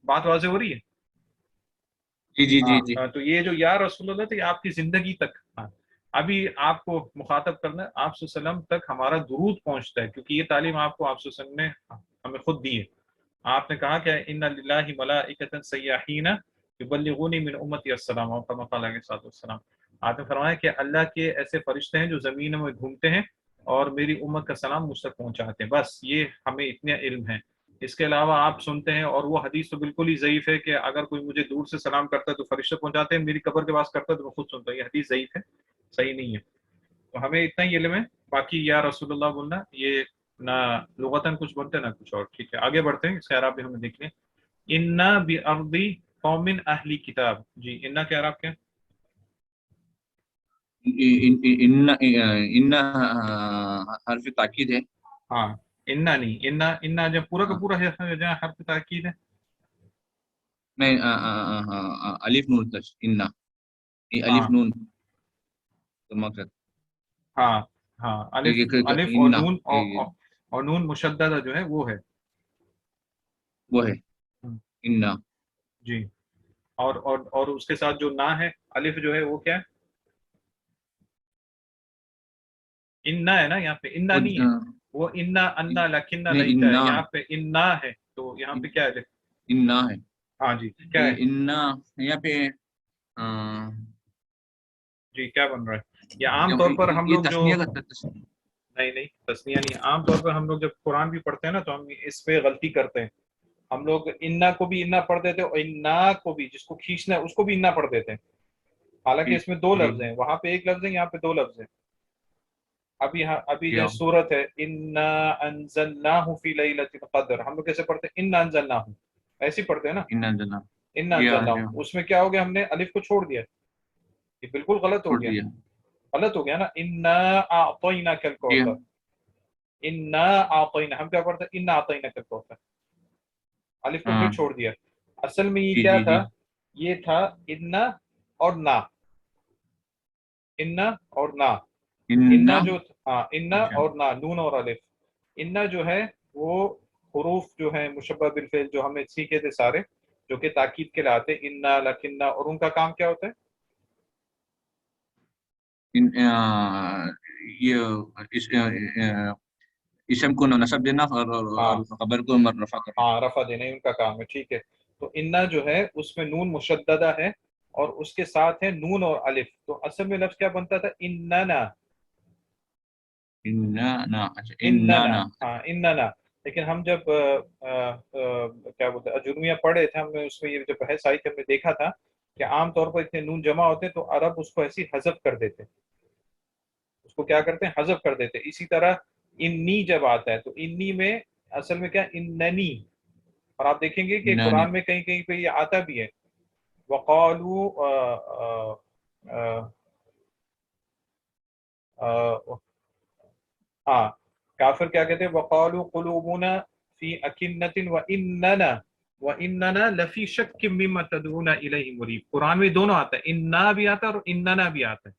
بات واضح ہو رہی ہے، جی تو یہ جو یا رسول اللہ تھا یہ آپ کی زندگی تک، ابھی آپ کو مخاطب کرنا ہے، آپ صلی اللہ علیہ وسلم تک ہمارا درود پہنچتا ہے، کیونکہ یہ تعلیم آپ کو آپ صلی اللہ علیہ وسلم نے ہمیں خود دی ہے، آپ نے کہا کہ ان للہ ملائکۃ سیاحین یبلغونی من امتی السلام، اور کما قال علیہ الصلوۃ والسلام، آپ نے فرمایا کہ اللہ کے ایسے فرشتے ہیں جو زمین میں گھومتے ہیں اور میری امت کا سلام مجھ تک پہنچاتے ہیں، بس یہ ہمیں اتنا علم ہے، اس کے علاوہ آپ سنتے ہیں، اور وہ حدیث تو بالکل ہی ضعیف ہے کہ اگر کوئی مجھے دور سے سلام کرتا ہے تو فرشتے پہنچاتے ہیں، میری قبر کے پاس کرتا ہے تو میں خود سنتا ہوں، یہ حدیث ضعیف ہے، صحیح نہیں ہے، تو ہمیں اتنا ہی علم ہے، باقی یا رسول اللہ بولنا یہ نہ لغتاً کچھ بولتے نہ کچھ اور، ٹھیک ہے، آگے بڑھتے ہیں، اس کا اعراب بھی ہمیں دیکھ لیں، انا بارضی قوم اہلی کتاب، جی انا کے اعراب کیا، ان حرف تاکید ہے، ہاں انا نہیں، انا جب پورا کا پورا ہے حرف تاکید ہے، نہیں الف نون تش ان، الف نون ہاں ہاں الف اور نون مشددہ جو ہے وہ ہے، وہ ہے ان، جی، اور اس کے ساتھ جو نا ہے الف جو ہے وہ کیا ہے، انا ہے نا، یہاں پہ انا نہیں ہے، وہ انا انا لکنہ لیتا ہے، یہاں پہ انا ہے، تو یہاں پہ کیا ہے، انا ہے، ہاں جی کیا ہے، انا یہاں پہ جی کیا بن رہا ہے، یہ عام طور پر ہم لوگ جو، نہیں تسنیہ نہیں، عام طور پر ہم لوگ جب قرآن بھی پڑھتے ہیں نا تو ہم اس پہ غلطی کرتے ہیں، ہم لوگ انا کو بھی انا پڑھ دیتے اور انا کو بھی، جس کو کھینچنا ہے اس کو بھی انا پڑھ دیتے ہیں، حالانکہ اس میں دو جی لفظ ہیں، وہاں پہ ایک لفظ ہے، یہاں پہ دو لفظ ہیں. ابھی جو کیا سورت ہے انا انزلناہ فی لیلۃ القدر، ہم لوگ کیسے پڑھتے ہیں؟ انا انزلناہ، ایسے ہی پڑھتے ہیں نا، ان جناب انا انزلناہ. اس میں کیا ہو گیا؟ ہم نے الف کو چھوڑ دیا، یہ بالکل غلط چھوڑ ہو گیا، دیا غلط ہو گیا نا. انا اعطیناک جی الکوثر، انا اعطینا، ہم کیا پڑھتے ہیں؟ انا اعطیناک الکوثر، الف کو ہاں پھر چھوڑ دیا. اصل میں یہ جی کیا جی تھا؟ جی یہ تھا انا اور نا، انا اور نا. انا جو ہاں انا اچھا اور نا، نون اور الف. انا جو ہے وہ حروف جو ہیں مشبہ بالفعل جو ہم نے سیکھے تھے سارے، جو کہ تاکید کے لاتے، انا لکنہ، اور ان کا کام کیا ہوتا ہے؟ یہ اسم کو نصب دینا ہاں اور خبر کو رفع کرنا. ہاں، رفع دینا ان کا کام ہے. ٹھیک ہے، تو انا جو ہے اس میں نون مشددہ ہے اور اس کے ساتھ ہے نون اور الف، تو اصل میں لفظ کیا بنتا تھا؟ اننا، اننا اچھا اننا، اننا ہاں اننا. لیکن ہم جب کیا بولتے ہیں اجرمیہ پڑھے تھے، ہم نے اس میں یہ جو بحث آئی تھی، ہم نے دیکھا تھا کہ عام طور پر اتنے نون جمع ہوتے تو عرب اس کو ایسی حذف کر دیتے، اس کو کیا کرتے ہیں؟ حذف کر دیتے. اسی طرح انی جب آتا ہے تو انی میں اصل میں کیا؟ اننی. اور آپ دیکھیں گے کہ اننی قرآن میں کہیں کہیں پہ یہ آتا بھی ہے، وقالو ہاں، کافر کیا کہتے ہیں؟ وقالو قلوبنا فی اکنۃ واننا لفی شک مما تدعونا الیہ مریب. قرآن میں دونوں آتا ہے، انا بھی آتا ہے اور اننا بھی آتا ہے،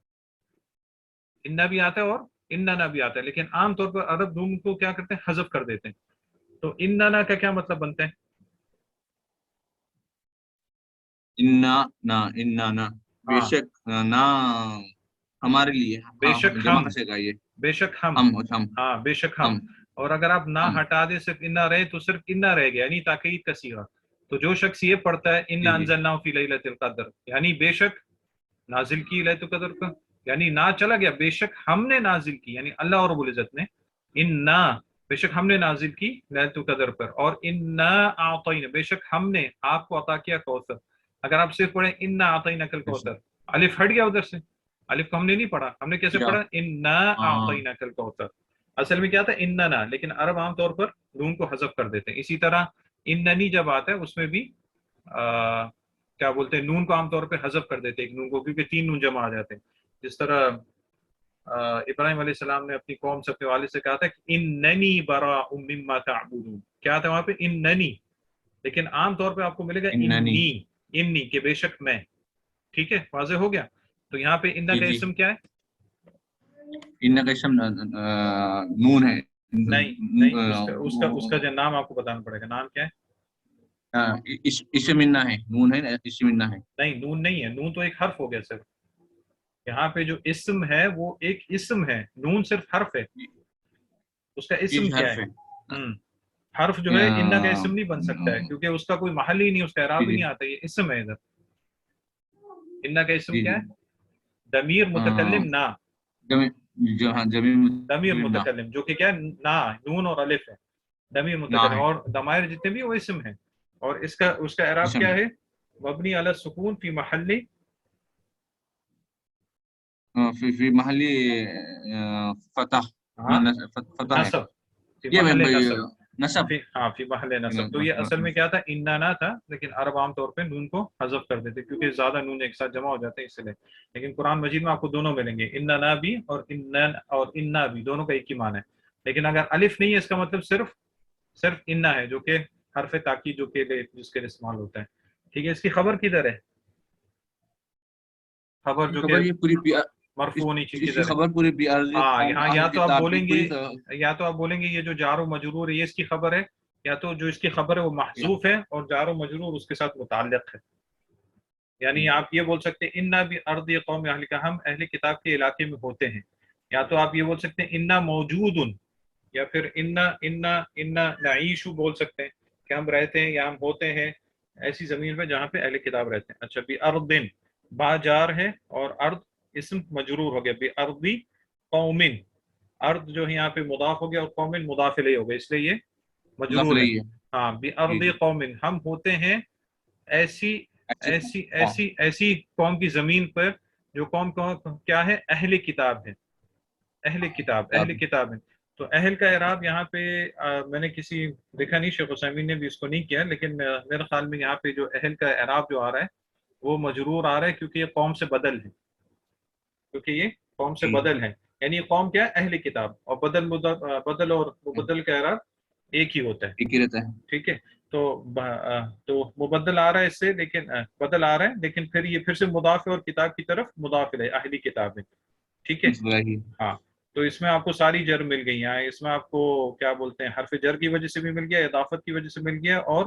انا بھی آتا ہے اور اننا بھی آتا ہے، لیکن عام طور پر عرب نون کو کیا کرتے ہیں؟ حذف کر دیتے ہیں. تو اننا کا کیا مطلب بنتا ہے؟ اننا بے ہاں، شک نہ ہمارے لیے بے ہاں شک جمع ہم، کیسے گا یہ بے شک ہم، ہم ہاں بے شک ہم. ہم اور اگر آپ نہ ہم ہٹا دیں، صرف انا رہے تو صرف انا رہ گیا، یعنی تاکید کا صیغہ. تو جو شخص یہ پڑھتا ہے انا جی جی انزلناہ فی لیلۃ القدر، یعنی بے شک نازل کی لیلۃ القدر کا، یعنی نہ چلا گیا، بے شک ہم نے نازل کی، یعنی اللہ رب العزت نے، انا بے شک ہم نے نازل کی لیلۃ القدر پر، اور انا اعطینا بے شک ہم نے آپ کو عطا کیا کوثر. اگر آپ صرف پڑھیں انا اعطیناک الکوثر، الف ہٹ گیا ادھر سے، الف کو ہم نے نہیں پڑھا، ہم نے کیسے کیا پڑھا؟ انا ہاں اعطیناک الکوثر. اصل میں کیا تھا؟ اننا، لیکن عرب عام طور پر نون کو حذف کر دیتے ہیں. اسی طرح اننی جب آتا ہے اس میں بھی کیا بولتے ہیں؟ نون کو عام طور پہ حذف کر دیتے ہیں، ایک نون کو، کیونکہ تین نون جمع آ جاتے ہیں. جس طرح ابراہیم علیہ السلام نے اپنی قوم سے، اپنے والد سے کہا تھا کہ اننی براء مما تعبدون، کیا تھا وہاں پہ؟ اننی. لیکن عام طور پہ آپ کو ملے گا اننی انی، انی کہ بے شک میں. ٹھیک ہے، واضح ہو گیا. تو یہاں پہ انا جی کا جی اسم کیا ہے؟ ان کا اسم نون ہے نہیں نہیں، اس کا جو نام آپ کو بتانا پڑے گا، نام کیا ہے؟ اسم انا ہے، نون ہے نا، اسم انا ہے. نہیں، نون نہیں ہے، نون تو ایک حرف ہو گیا صرف. یہاں پہ جو اسم ہے وہ ایک اسم ہے، نون صرف حرف ہے. اس کا جی اسم کیا حرف ہے؟ ہے حرف جو ہے انا کا اسم نہیں بن سکتا ہے، کیونکہ اس کا کوئی محل ہی نہیں، اس کا اعراب ہی جی نہیں آتا، یہ اسم ہے ادھر. انا کا اسم جی کیا جی ہے؟ ضمیر متکلم نا، زمین ضمیر نہ متکلم جو کہ کیا ہے؟ نا، نون اور الف ہے، ضمیر نہ متکلم. ہے اور ضمائر جتنے بھی وہ اسم ہے. اور اس کا اعراب اسم کیا ہے؟ مبنی علی السکون فی محل فی محلی فتح ہاں فتح ہے نصب، فی یہ محل نصب، نصب فی محل نصب. تو یہ اصل میں کیا تھا؟ اننا تھا، لیکن عرب عام طور پہ نون کو حذف کر دیتے کیونکہ زیادہ نون ایک ساتھ جمع ہو جاتے ہیں اس لیے. لیکن قرآن مجید میں آپ کو دونوں ملیں گے، اننا بھی اور انا بھی، دونوں کا ایک ہی معنی ہے. لیکن اگر الف نہیں ہے، اس کا مطلب صرف انا ہے، جو کہ حرف تاکید جو کہ جس کے لیے استعمال ہوتا ہے. ٹھیک ہے، اس کی خبر کدھر ہے؟ خبر جو کہ خبر یہ پوری مرفوع ہونی چاہیے اس کی کدھر ہے؟ خبر پوری بیارضی ہاں، قوم یہاں اہل یا تو آپ کتاب کی بولیں گے، پوری یہ جو جار و مجرور ہے یہ اس کی خبر ہے، یا تو جو اس کی خبر ہے وہ محذوف ہے اور جار و مجرور اس کے ساتھ متعلق ہے. یعنی آپ یہ بول سکتے ہیں انا بھی ارض قوم اہل کا، ہم اہل کتاب کے علاقے میں ہوتے ہیں. یا تو آپ یہ بول سکتے ہیں انا موجود، یا پھر انا نعیشو بول سکتے ہیں کہ ہم رہتے ہیں یا ہم ہوتے ہیں ایسی زمین پہ جہاں پہ اہل کتاب رہتے ہیں. اچھا، بھی ارضن با جار ہے اور ارض اسم مجرور ہو گیا، بھی ارضی قومن. ارض جو ہے یہاں پہ مضاف ہو گیا اور قومن مضاف الیہ ہو گیا، اس لیے یہ مضاف مجرور ہے. الیہ ہے ہاں بِأَرْضِ قوم، ہم ہوتے ہیں ایسی ایسی قوم کی زمین پر جو قوم کیا ہے، اہل کتاب ہے، اہل کتاب ہے. تو اہل کا اعراب یہاں پہ میں نے کسی دیکھا نہیں، شیخ عثیمین نے بھی اس کو نہیں کیا، لیکن میرے خیال میں یہاں پہ جو اہل کا اعراب جو آ رہا ہے وہ مجرور آ رہا ہے، کیونکہ یہ قوم سے بدل ہے، یعنی یہ قوم کیا ہے، اہل کتاب، اور بدل اور مبدل کا اعراب ایک ہی ہوتا ہے. ایک ہی رہتا ہے. ٹھیک ہے، تو مبدل آ رہا ہے اس سے، لیکن بدل آ رہا ہے، لیکن پھر یہ پھر سے مضاف ہے اور کتاب کی طرف مضاف ہے، اہلی کتاب ہے. ٹھیک ہے، ہاں. تو اس میں آپ کو ساری جر مل گئی ہیں، اس میں آپ کو کیا بولتے ہیں، حرف جر کی وجہ سے بھی مل گیا، اضافت کی وجہ سے مل گیا، اور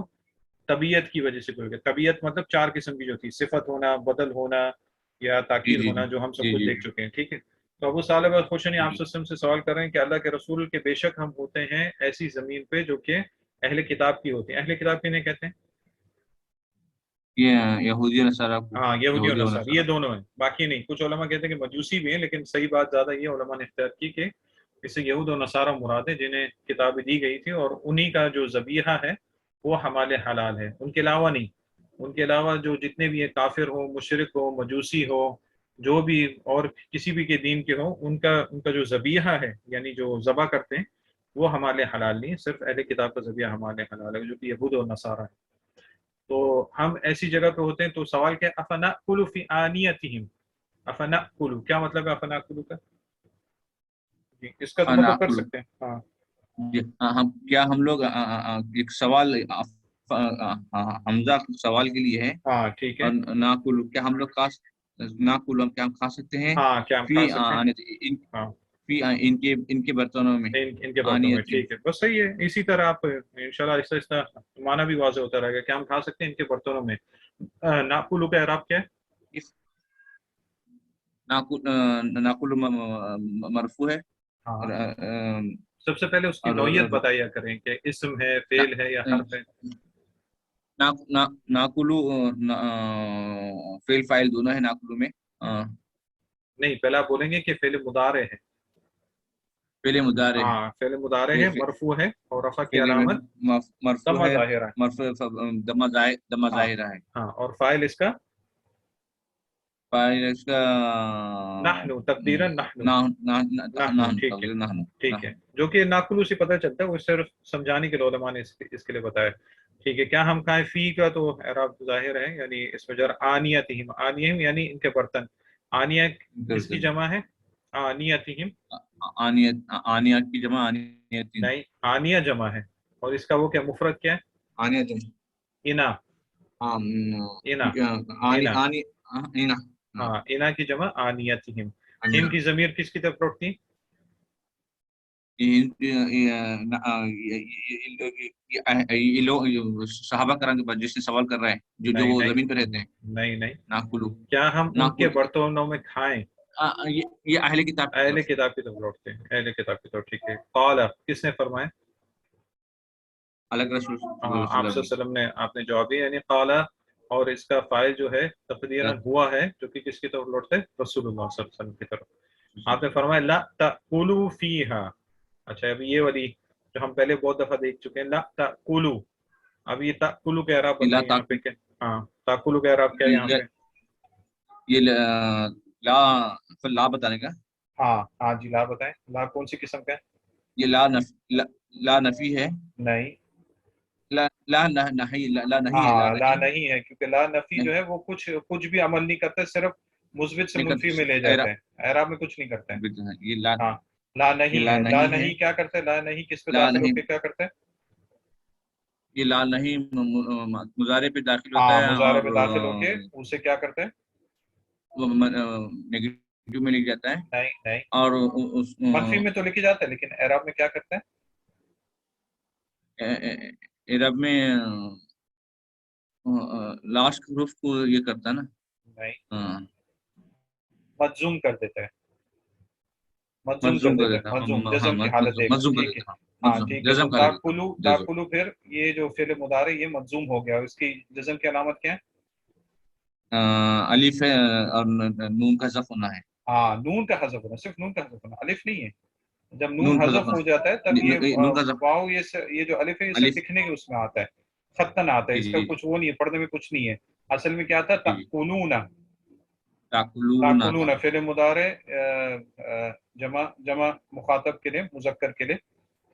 طبیعت کی وجہ سے مل گیا. طبیعت مطلب 4 قسم کی جو تھی، صفت ہونا، بدل ہونا، یا تاکید ہونا، جو ہم سب کچھ دیکھ چکے ہیں. ٹھیک ہے، تو ابو صالح خوشنی آپ سے سوال کر رہے ہیں کہ اللہ کے رسول کے بے شک ہم ہوتے ہیں ایسی زمین پہ جو کہ اہل کتاب کی ہوتی ہے. اہل کتاب کنہیں کہتے ہیں؟ یہ یہودی اور نصارہ کو. ہاں، یہودی اور نصارہ، یہ دونوں ہیں، باقی نہیں. کچھ علماء کہتے ہیں کہ مجوسی بھی ہیں، لیکن صحیح بات زیادہ یہ علماء نے اختیار کی کہ اس سے یہود و نصارہ مراد ہے، جنہیں کتابیں دی گئی تھی، اور انہی کا جو ذبیحہ ہے وہ ہمارے حلال ہے، ان کے علاوہ نہیں. ان کے علاوہ جو جتنے بھی کافر ہو، مشرک ہو، مجوسی ہو، جو بھی اور کسی بھی کے دین کے ہو، ان کا جو ذبیحہ ہے، یعنی جو ذبح کرتے ہیں، وہ ہمارے حلال نہیں. صرف اہل کتاب کا ذبیحہ ہمارے حلال ہے، جو کہ یہود و نصارہ ہے. تو ہم ایسی جگہ پہ ہوتے ہیں. تو سوال کیا، افنأکل فی آنیتہم، افنأکل کیا مطلب ہے افنأکل کا؟ جی، اس کا تو مطلب کر سکتے ہیں. ہاں، کیا ہم لوگ ایک سوال حمزہ سوال کے لیے ہے. ہاں ٹھیک ہے. اور ناکل کیا ہم لوگ ناکل کیا ہم کھا سکتے ہیں؟ ہاں، کیا ہم کھا سکتے ہیں؟ ہاں، ان کے برتنوں میں. ان کے برتنوں میں. ٹھیک ہے، بس صحیح ہے. اسی طرح آپ انشاءاللہ آہستہ آہستہ معنی بھی واضح ہوتا رہے گا کہ ہم کھا سکتے ہیں ان کے برتنوں میں. ناکلو کا اعراب کیا ہے؟ ناکل مرفوع ہے. ہاں، سب سے پہلے اس کی نوعیت بتایا کریں کہ اسم ہے، فعل ہے، یا حرف ہے. ناکلو فعل فاعل دونوں ہے ناکلو میں. نہیں، پہلے آپ بولیں گے کہ فعل مضارع ہے. فعل مضارع. ہاں، فعل مضارع ہے، مرفوع ہے، اور رفع کی علامت مرفوع ضمہ ہے، ظاہرہ. ضمہ ظاہرہ ہے. ہاں، اور فاعل اس کا فاعل اس کا نحن، تقدیرا نحن. نحن. ٹھیک ہے، جو کہ ناکلو سے پتہ چلتا ہے، وہ صرف سمجھانے کے لیے علماء نے اس کے لیے بتایا. ٹھیک ہے، کیا ہم کھائیں؟ فی کا تو اعراب ظاہر ہے، یعنی اس میں جر آنیتہم، آنیہم یعنی ان کے برتن. آنیہ کس کی جمع ہے؟ آنیتہم. آنیہ کی جمع آنیت. نہیں، آنیہ جمع ہے، اور اس کا وہ کیا مفرد کیا ہے؟ آنیت. انا. ہاں، انا کی جمع آنیتہم. ہم کی ضمیر کس کی طرف لوٹتی؟ صحابہ کرام کے پاس جس سے سوال کر رہے ہیں، جو وہ زمین پہ رہتے ہیں. نہیں، ناکلو کیا ہم ان کے برتنوں میں کھائیں؟ یہ اہل کتاب کی طرف لوٹتے ہیں، اہل کتاب کی طرف. ٹھیک ہے، قال کس نے فرمایا؟ الگ رسول آپ صلی اللہ علیہ وسلم نے. آپ نے جواب دیا، یعنی قال، اور اس کا فاعل جو ہے تقدیراً ہوا ہے، جو کہ کس کی طرف لوٹتے ہیں؟ رسول اللہ صلی اللہ علیہ وسلم کی طرف. آپ نے فرمایا لا تأکلوا فیہا. اچھا، ابھی یہ والی جو ہم پہلے بہت دفعہ دیکھ چکے ہیں، لا تأکلوا. اب یہ تأکلوا کے اعراب بتائیں یہاں پہ کیا؟ ہاں، تأکلوا کے اعراب کیا یہاں پہ؟ یہ لا بتانے کا. ہاں جی، لا بتائیں. لا کون سی قسم کا ہے؟ یہ لا نفی ہے. نہیں، لا نہیں ہے. لا نہیں ہے، کیونکہ لا نفی جو ہے وہ کچھ بھی عمل نہیں کرتا، صرف مثبت سے منفی میں لے جاتا ہے، اعراب میں کچھ نہیں کرتا ہے. ہاں، لا نہیں ہے. لا نہیں کیا کرتا ہے؟ لا نہیں کس پہ داخل ہو کے کیا کرتا ہے؟ یہ لا نہیں مضارع پہ داخل ہوتا ہے، مضارع میں داخل ہو کے اسے کیا کرتے ہیں؟ نیگیٹو میں لکھ جاتا ہے. نہیں، اور منفی میں تو لکھی جاتا ہے، لیکن اعراب میں کیا کرتے ہیں؟ اعراب میں لاسٹ حروف کو یہ کرتا ہے نا. نہیں، مجزوم کر دیتا ہے. مجزوم کر دیتا ہے. مجزوم جزم کی حالت دے گا. ٹھیک ہے، ہاں ٹھیک ہے. تو تاکلو پھر یہ جو فعل مضارع یہ مجزوم ہو گیا، اس کی جزم کی علامت کیا ہے؟ الف ہے اور نون کا حذف ہونا ہے. ہاں، نون کا حذف ہونا، صرف نون کا حذف ہونا، الف نہیں ہے. جب نون نون حذف ہو جاتا ہے تب یہ نون کا ضبط واو یہ جو الف ہے یہ صرف لکھنے کے اس میں آتا ہے، خطن آتا ہے، اس کا کچھ وہ نہیں ہے، پڑھنے میں کچھ نہیں ہے. اصل میں کیا تھا؟ تأکلون. تأکلون فعل مضارع جمع مخاطب کے لیے، مذکر کے لیے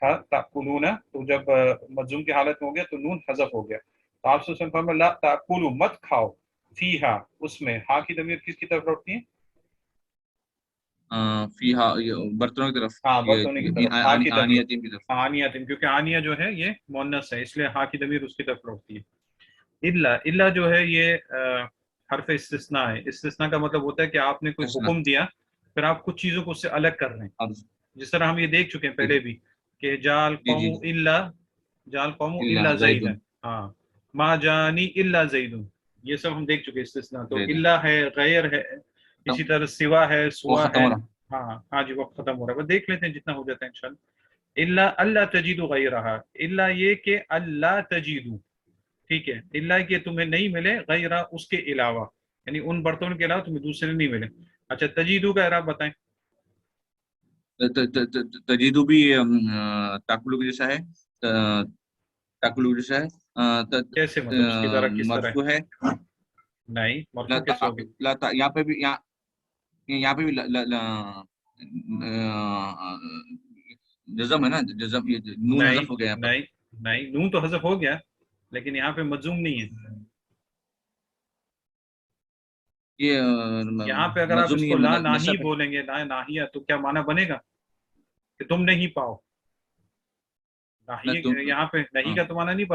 تھا تأکلون. تو جب مجزوم کی حالت میں ہو گیا تو نون حذف ہو گیا. تو آپ سے فرمایا لا تأکلوا، مت کھاؤ، فیہا، اس میں. ہا کی ضمیر کس کی طرف لوٹتی ہے؟ فیہا برتنوں کی طرف، ہاں برتنوں کی طرف. ہا کی ضمیر آنیتین کی طرف. آنیتن، کیونکہ آنیہ جو ہے یہ مؤنث ہے، اس لیے ہا کی ضمیر اس کی طرف لوٹتی ہے. الا جو ہے یہ حرف استثناء ہے. استثناء کا مطلب ہوتا ہے کہ آپ نے کوئی حکم دیا، پھر آپ کچھ چیزوں کو اس سے الگ کر رہے ہیں. جس طرح ہم یہ دیکھ چکے ہیں پہلے بھی کہ جال قوم الا زید، ہاں، ما جانی الا زید، یہ سب ہم دیکھ چکے ہیں استثناء. تو الا ہے، غیر ہے، اسی طرح سوا ہے، سوا ہے. ہاں جی وقت ختم ہو رہا ہے، بس دیکھ لیتے ہیں جتنا ہو جاتا ہے انشاءاللہ. الا اللہ تجیدوا غیرہا، الا یہ کہ اللہ تجیدوا، ٹھیک ہے، اللہ کہ تمہیں نہیں ملے، غیرہ اس کے علاوہ، یعنی ان برتنوں کے علاوہ تمہیں دوسرے نہیں ملے. اچھا تجیدو کا اعراب بتائیں. تجیدو بھی تاکلو کے جیسا ہے، تاکلو کے جیسا ہے. کیسے مطلب اس کی ذرا کس طرح مرفوع ہے؟ نہیں، مرفوع کیسے ہوگی؟ یہاں پہ بھی جزم ہے نا، جزم نون حذف ہو گیا یہاں پر. نہیں نون تو حذف ہو گیا لیکن یہاں پہ مجزوم نہیں ہے. یہاں پہ اگر آپ اس کو لا ناہی بولیں گے، لا ناہیہ، تو کیا معنی بنے گا کہ تم نہیں پاؤ. یہاں پہ نہیں کا تو معنی نہیں